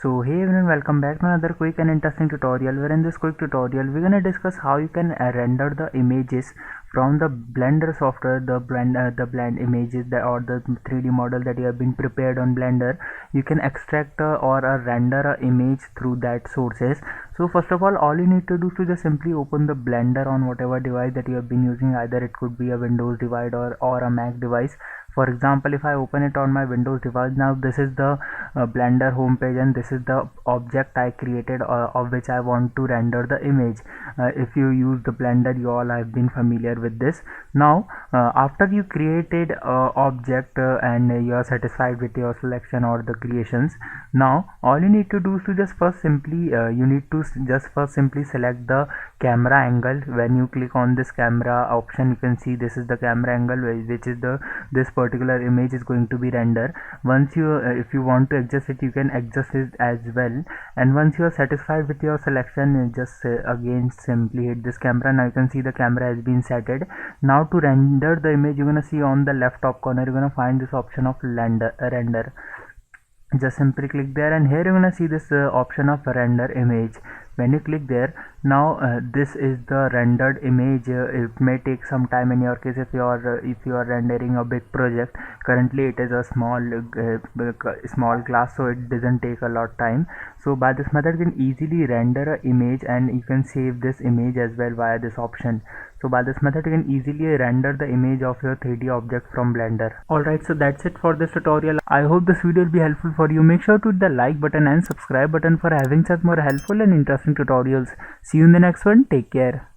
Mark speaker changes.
Speaker 1: So hey everyone, welcome back to another quick and interesting tutorial. Where in this quick tutorial we're gonna discuss how you can render the images from the Blender software, the blend images that, or the 3D model that you have been prepared on Blender. You can extract or render a image through that sources. So first of all you need to do is to just simply open the Blender on whatever device that you have been using. Either it could be a Windows device or a Mac device. For example, if I open it on my Windows device, now this is the Blender homepage and this is the object I created of which I want to render the image. If you use the Blender, you all have been familiar with this. Now after you created object and you are satisfied with your selection or the creations, now all you need to do is to just first simply simply select the camera angle. When you click on this camera option, you can see this is the camera angle which is this particular image is going to be rendered. Once you if you want to adjust it, you can adjust it as well. And once you are satisfied with your selection, just again simply hit this camera. Now you can see the camera has been setted. Now to render the image, you're gonna see on the left top corner you're gonna find this option of render. Just simply click there, and here you're gonna see this option of render image. When you click there, now this is the rendered image. It may take some time in your case if you are rendering a big project. Currently it is a small class, so it doesn't take a lot time. So by this method you can easily render an image, and you can save this image as well via this option. So by this method you can easily render the image of your 3D object from Blender. Alright, so that's it for this tutorial. I hope this video will be helpful for you. Make sure to hit the like button and subscribe button for having such more helpful and interesting tutorials. See you in the next one. Take care.